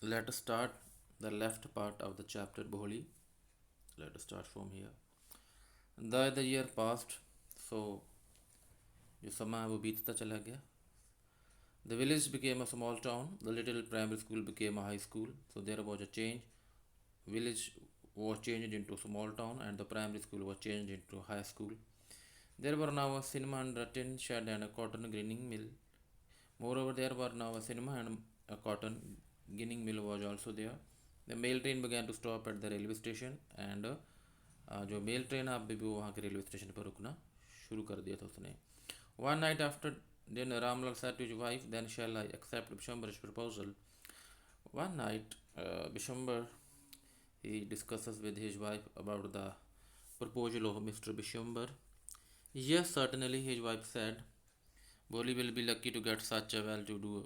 Let us start the left part of the chapter Boholi. Let us start from here. The year passed, so जो समय है वो बीतता चला गया. The village became a small town. The little primary school became a high school. So there was a change. Village was changed into small town, and the primary school was changed into high school. There were now a cinema and a tin shed and a cotton ginning mill. Moreover, there were now a cinema and a cotton ginning mill was also there. The mail train began to stop at the railway station, and जो mail train अब भी वो वहाँ के railway station पर रुकना शुरू कर दिया था उसने. One night after dinner, Ramlal said to his wife, "Then shall I accept Bishambar's proposal?" One night, Bishambar he discusses with his wife about the proposal of Mr. Bishambar. Yes, certainly, his wife said. बोली will be lucky to get such a well-to-do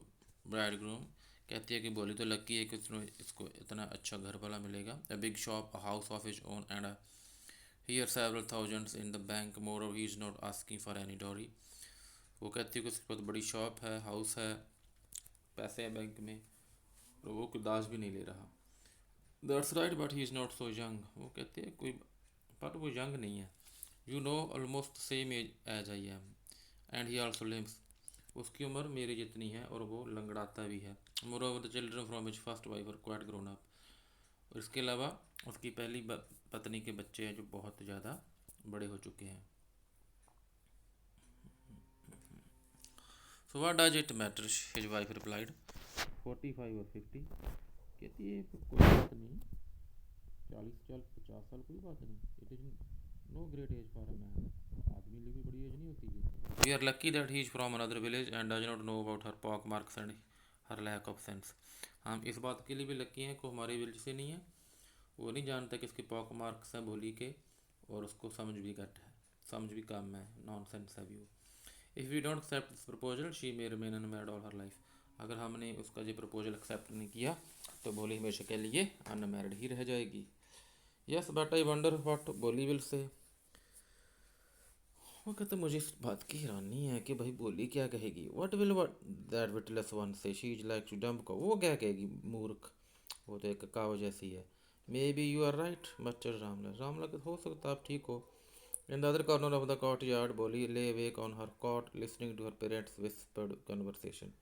bridegroom. कहती है कि बोली तो lucky है कि इसको इतना अच्छा घर वाला मिलेगा. A big shop, a house of his own, and here several thousands in the bank. Moreover, he is not asking for any dowry. वो कहती है कि उसके पास बड़ी शॉप है, हाउस है, पैसे हैं बैंक में, और वो कोई दाज भी नहीं ले रहा. That's right but he is not so young. वो कहते हैं कोई पर वो यंग नहीं है. You know almost same age as I am and he also lives. उसकी उम्र मेरी जितनी है और वो लंगड़ाता भी है. Moreover the children from his first wife are quite grown up. और इसके अलावा उसकी पहली पत्नी के बच्चे हैं जो बहुत ज़्यादा बड़े हो चुके हैं. So what does it matter, his wife replied. 45 और 50. कहती है कोई बात नहीं, 40 साल 50 साल कोई बात नहीं. It is no great age for a man. आदमी लिए कोई बड़ी एज नहीं होती है. We are lucky that he is from another village and does not know about her pock marks and her lack of sense. हम इस बात के लिए भी लकी हैं कि हमारे विलेज से नहीं है. वो नहीं जानता कि इसके पॉक मार्क्स हैं बोली के, और उसको समझ भी घट है, समझ भी कम है, नॉन सेंस है भी वो. If we don't accept this proposal she may remain unmarried all her life. अगर हमने उसका ये प्रपोजल एक्सेप्ट नहीं किया तो बोली हमेशा के लिए अनमैरिड ही रह जाएगी. Yes but I wonder what बोली विल से. वो कहते मुझे इस बात की हैरानी है कि भाई बोली क्या कहेगी. What will what that witless one say. She is like to dump को. वो क्या कहेगी मूर्ख, वो तो एक काव जैसी है. May be you are right mister Ramla. Ramla हो सकता आप ठीक हो. In the other corner of the courtyard, Bolly lay awake on her cot, listening to her parents' whispered conversation.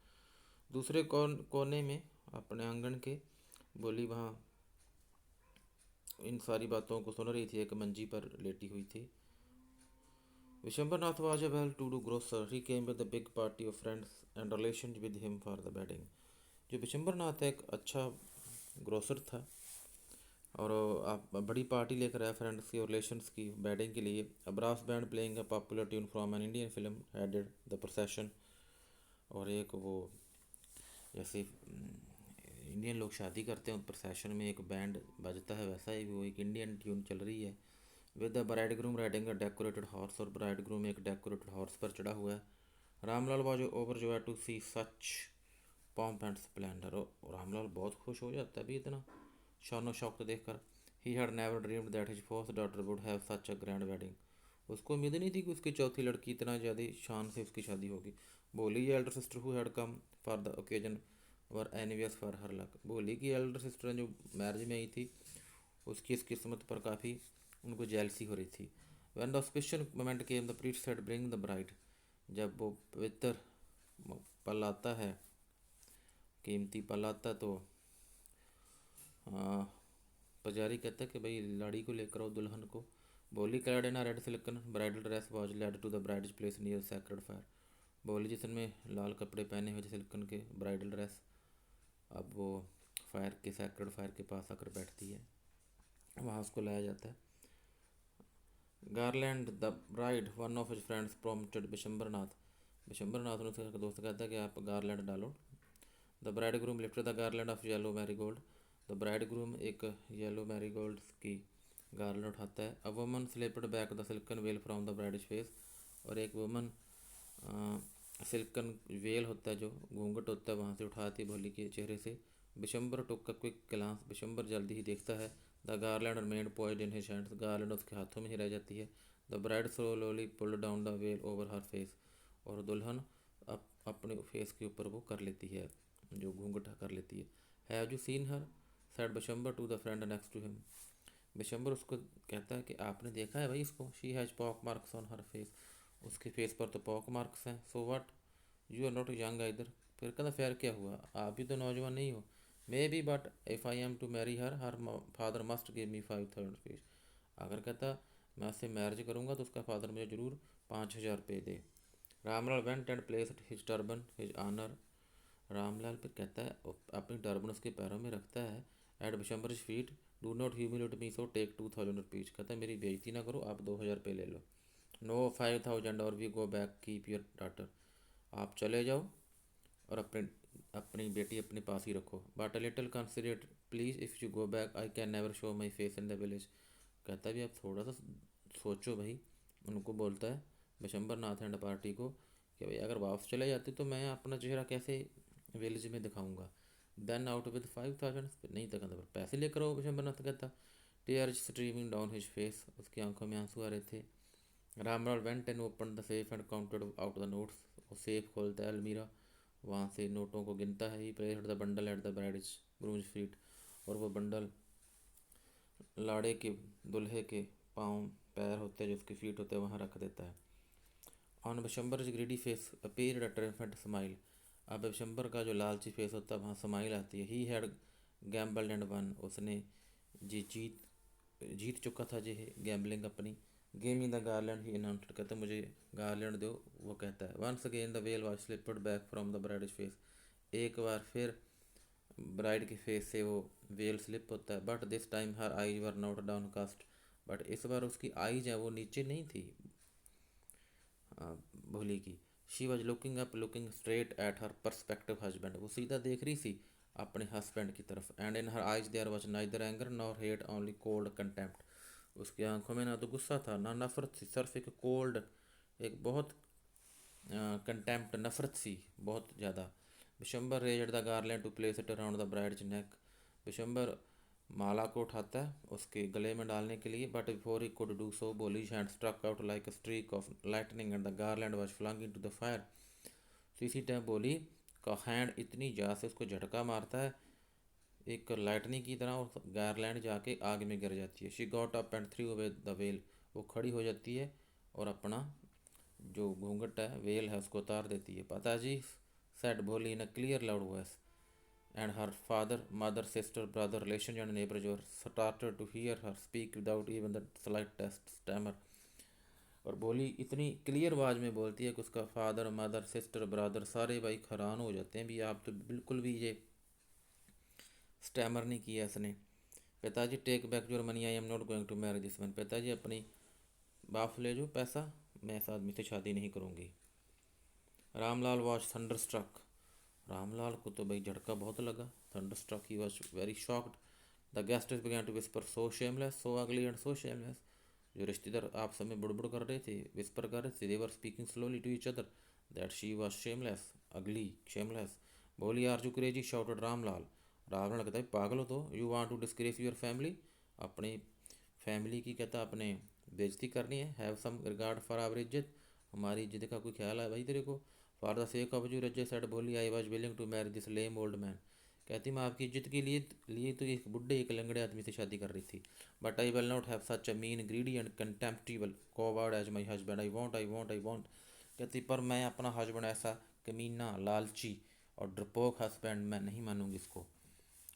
दूसरे कोने में अपने आंगन के बोली वहाँ इन सारी बातों को सुन रही थी. एक मंजी पर लेटी हुई थी. Vishwambarnath was a well-to-do grocer. He came with a big party of friends and relations with him for the wedding. जो विशंबरनाथ एक अच्छा ग्रोसर था और आप बड़ी पार्टी लेकर आया फ्रेंड्स की और रिलेशंस की वेडिंग के लिए. A brass band playing a popular tune from an Indian film headed the procession. और एक वो जैसे इंडियन लोग शादी करते हैं प्रोसेशन में एक बैंड बजता है, वैसा ही वो एक इंडियन ट्यून चल रही है. With the bride groom riding a decorated horse. और ब्राइड ग्रूम एक डेकोरेटेड हॉर्स पर चढ़ा हुआ है. Ramlal was overjoyed to see such pomp and splendour. और रामलाल बहुत खुश हो जाता है भी इतना शानो शौकत देखकर. He had never dreamed that his first daughter would have such a grand wedding. उसको उम्मीद नहीं थी कि उसकी चौथी लड़की इतना ज़्यादा शान से उसकी शादी होगी. बोली Elder sister who had come for the occasion were envious for her luck. बोली कि एल्डर सिस्टर जो मैरिज में आई थी उसकी इस किस्मत पर काफ़ी उनको जेलसी हो रही थी. When the special moment came the priest said bring the bride. जब वो पवित्र पल आता है, कीमती पल आता है, तो पुजारी कहता है कि भाई लाड़ी को लेकर आओ दुल्हन को. Bholi clad in red silken bridal dress was led to the bride's place near sacred fire. Bholi जिसमें लाल कपड़े पहने हुए सिल्कन के ब्राइडल ड्रेस, अब वो फायर के सैक्रेड फायर के पास आकर बैठती है, वहाँ उसको लाया जाता है. Garland the bride one of his friends prompted Vishambarnath. Vishambarnath ने उसका दोस्त कहता है कि आप गार्लैंड डालो. The bride groom lifted the garland of yellow marigold. The bride groom एक येलो मैरीगोल्ड की गार्लैंड उठाता है. A woman slipped back the silken veil from the bride's face. और एक वुमन सिल्कन वेल होता है जो घूंघट होता है वहाँ से उठाती भोली के चेहरे से. बिशंबर टुक का क्विक ग्लांस. बिशंबर जल्दी ही देखता है. The garland remained poised in his hands. Garland उसके हाथों में ही रह जाती है. The bride slowly pulled down the well over her face. और दुल्हन अपने फेस के ऊपर वो कर लेती है, जो घूंघट कर लेती है. Have you seen her, said Bishambar to the friend next to him. Bishambar उसको कहता है कि आपने देखा है भाई इसको, she has pock marks on her face, उसके फेस पर तो पॉक मार्क्स हैं। So what, you are not young either, फिर कहता फिर क्या हुआ, आप भी तो नौजवान नहीं हो। May be but if I am to marry her father must give me 5,000 rupees, अगर कहता मैं उससे मैरिज करूँगा तो उसका फादर मुझे ज़रूर 5,000 रुपये दे। Ramlal went and placed his turban his honour, Ramlal फिर कहता है अपनी टर्बन उसके पैरों में रखता है, at Bishambar feet, do not humiliate me so take 2,000 rupees, कहता है मेरी बेइज्जती ना करो, आप 2,000 रुपये ले लो। नो 5,000 और we go back keep your daughter, आप चले जाओ और अपने अपनी बेटी अपने पास ही रखो। But a little considerate please if you go back I can never show my face in the village, कहता है भी आप थोड़ा सा सोचो भाई, उनको बोलता है बिशंबर नाथ एंड पार्टी को कि भाई अगर वापस चले जाते तो मैं अपना चेहरा कैसे विलेज में दिखाऊंगा। देन आउट विद 5,000, नहीं तो कहता पैसे लेकर आओ, बिशंबर नाथ कहता। Tear streaming down his face, उसकी आंखों में आंसू आ रहे थे। Ramlal went and open the safe and counted out the notes, वो सेफ खोलता है अलमीरा, वहाँ से नोटों को गिनता है। He placed the bundle at the bride's groom's feet, और वो बंडल लाड़े के दुल्हे के पाँव पैर होते हैं जो उसके फीट होते हैं वहाँ रख देता है। On Bishamber greedy face appeared a triumphant smile, अब बिशंबर का जो लालची फेस होता है वहाँ स्माइल आती है। He had gambled and won, उसने जी जीत चुका था जी गैम्बलिंग अपनी। Game in the garland he announced, कहते मुझे गार्लैंड दो, वो कहता है। Once again the veil was slipped back from the bride's face, एक बार फिर ब्राइड के फेस से वो वेल स्लिप होता है। But this time her eyes were not downcast, but इस बार उसकी आईज है वो नीचे नहीं थी भोली की। She was looking up, looking straight at her perspective husband, वो सीधा देख रही थी अपने हस्बैंड की तरफ। And in her eyes there was neither anger nor hate only cold contempt, उसकी आंखों में ना तो गुस्सा था ना नफरत थी, सिर्फ एक कोल्ड, एक बहुत कंटेम्प्ट, नफरत सी बहुत ज़्यादा। Bishamber raised the garland to place it around the bride's neck, Bishamber माला को उठाता है उसके गले में डालने के लिए। But before he could do so Bholi hand struck out like a streak of lightning and the garland was flung into the fire, तो इसी टाइम बोली का हैंड इतनी जा से उसको झटका मारता है एक लाइटनिंग की तरह, और गार्लैंड जाके आग में गिर जाती है। She got up and through away the well, वो खड़ी हो जाती है और अपना जो घूंघट है वेल है उसको उतार देती है। पिताजी said Bholi in a clear loud voice, and her father, mother, sister, brother, relations and neighbors were started to hear her speak without even the slightest stammer, और बोली इतनी क्लियर आवाज़ में बोलती है कि उसका फादर, मदर, सिस्टर, ब्रदर सारे भाई हैरान हो जाते हैं भी आप तो बिल्कुल भी ये स्टैमर नहीं किया इसने। पिताजी take back your money, I am not going to marry this man, पिताजी अपनी वापस ले जो पैसा, मैं इस आदमी से शादी नहीं करूँगी। Ramlal was thunder struck, Ramlal को तो भाई झटका बहुत लगा। Thunder struck, he was very shocked. The guest began to whisper so shameless, so ugly and so shameless, जो रिश्तेदार आप सब में बुड़बुड़ कर रहे थे, विस्पर कर रहे थे, they were speaking slowly to each other that she was shameless, ugly, shameless. बोली are you crazy, shouted Ramlal, Ramlal कहता है पागल हो तो, you want to disgrace your family, अपनी फैमिली की कहता अपने बेइज्जती करनी है। Have some regard for our izzat, हमारी इज्जत का कोई ख्याल है भाई तेरे को। For the sake of you Rajje said बोली I was willing to marry this lame old man, कहती मैं आपकी इज्जत के लिए तो एक बुढ़े एक लंगड़े आदमी से शादी कर रही थी। But I will not have such a mean greedy and contemptible coward as my husband, I won't, कहती पर मैं अपना हस्बैंड ऐसा कमीना, लालची और डरपोक हस्बैंड मैं नहीं मानूंगी इसको।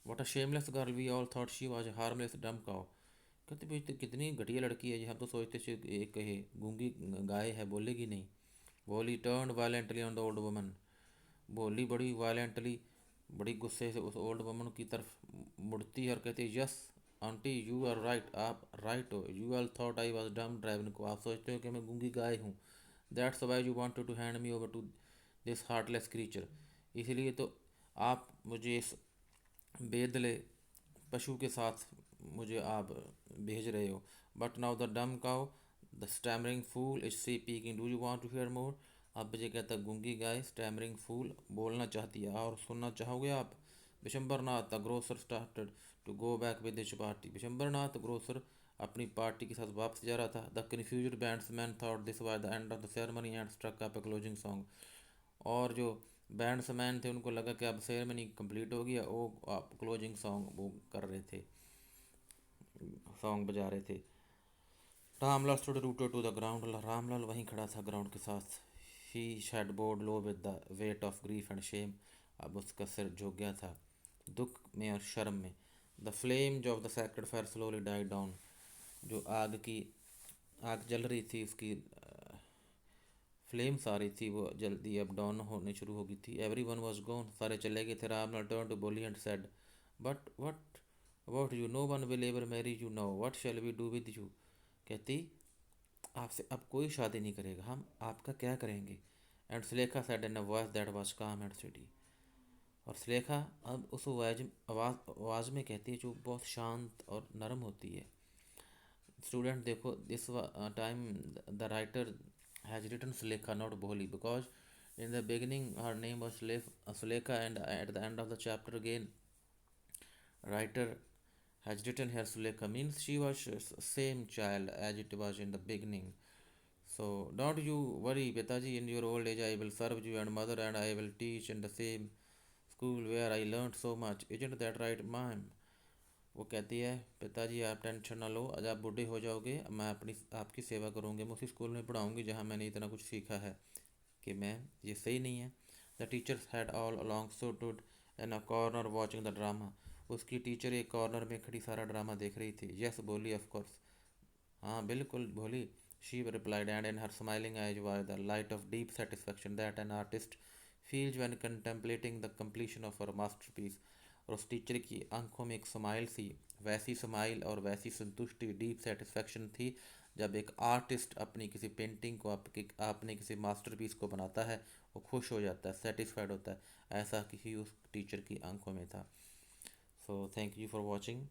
What a shameless girl, we all thought she was harmless dumb cow, कहते भाई तो कितनी घटिया लड़की है, हम तो सोचते थे एक गूंगी गाय है बोलेगी नहीं। बोली turn violently on the old woman, बोली बड़ी वायलेंटली, बड़ी गुस्से से उस ओल्ड वुमन की तरफ मुड़ती है और कहती है yes aunty you are right, आप राइट हो। You all thought I was dumb driven को, आप सोचते हो कि मैं गूंगी गाय हूँ। That's why you wanted to hand me over to this heartless creature, इसलिए तो आप मुझे इस बेदले पशु के साथ मुझे आप भेज रहे हो। But now the dumb cow, the stammering fool is speaking, do you want to hear more, अब मुझे कहता गूंगी गाय स्टैमरिंग फूल बोलना चाहती है और सुनना चाहोगे आप। Vishambar Nath the grocer started to go back with his party, Vishambar Nath grocer अपनी पार्टी के साथ वापस जा रहा था। The confused bandsman thought this was the end of the ceremony and struck up a closing song, और जो बैंड्समैन थे, उनको लगा कि अब सेरेमनी कंप्लीट हो गया, वो आप क्लोजिंग सॉन्ग वो कर रहे थे, सॉन्ग बजा रहे थे। Ramlal stood rooted to the ground, Ramlal वहीं खड़ा था ग्राउंड के साथ। His head bowed low with the weight of grief and shame, अब उसका सिर झुक गया था दुख में और शर्म में। The flame of the sacred fire slowly died down, जो आग जल रही थी उसकी फ्लेम्स आ रही थी, वो जल्दी अब डाउन होने शुरू हो गई थी। एवरी वन वॉज गॉन, सारे चले गए थे। Ram turn to Bholi and said, but what about you, no one will ever marry you now, what shall we do with you. कहती, आपसे अब कोई शादी नहीं करेगा, हम आपका क्या करेंगे। And Sulekha said in a voice that was काम एंड स्टडी, और सुलेखा अब उस आवाज़ में कहती है जो बहुत शांत और नरम होती है। स्टूडेंट देखो, this time the writer has written Sulekha not Bholi, because in the beginning her name was Sulekha, and at the end of the chapter again writer has written here Sulekha, means she was same child as it was in the beginning. So don't you worry Pitaji, in your old age I will serve you, and mother and I will teach in the same school where I learned so much. Isn't that right, ma'am? वो कहती है, पिताजी आप tension ना लो, आज आप बूढ़े हो जाओगे, मैं अपनी आपकी सेवा करूँगी, मैं उसी स्कूल में पढ़ाऊँगी जहाँ मैंने इतना कुछ सीखा है। कि मैं ये सही नहीं है। The teachers had all along stood in a corner watching the drama, उसकी टीचर एक कॉर्नर में खड़ी सारा ड्रामा देख रही थी। यस बोली, ऑफ कोर्स, हाँ बिल्कुल बोली। She replied, and in her smiling eyes was the light of deep satisfaction that an artist feels when contemplating the completion of her masterpiece। और उस टीचर की आंखों में एक स्माइल थी, वैसी स्माइल और वैसी संतुष्टि, डीप सेटिस्फेक्शन थी जब एक आर्टिस्ट अपनी किसी पेंटिंग को आपने किसी मास्टरपीस को बनाता है, वो खुश हो जाता है, सेटिस्फाइड होता है। ऐसा ही उस टीचर की आंखों में था। So thank you for watching.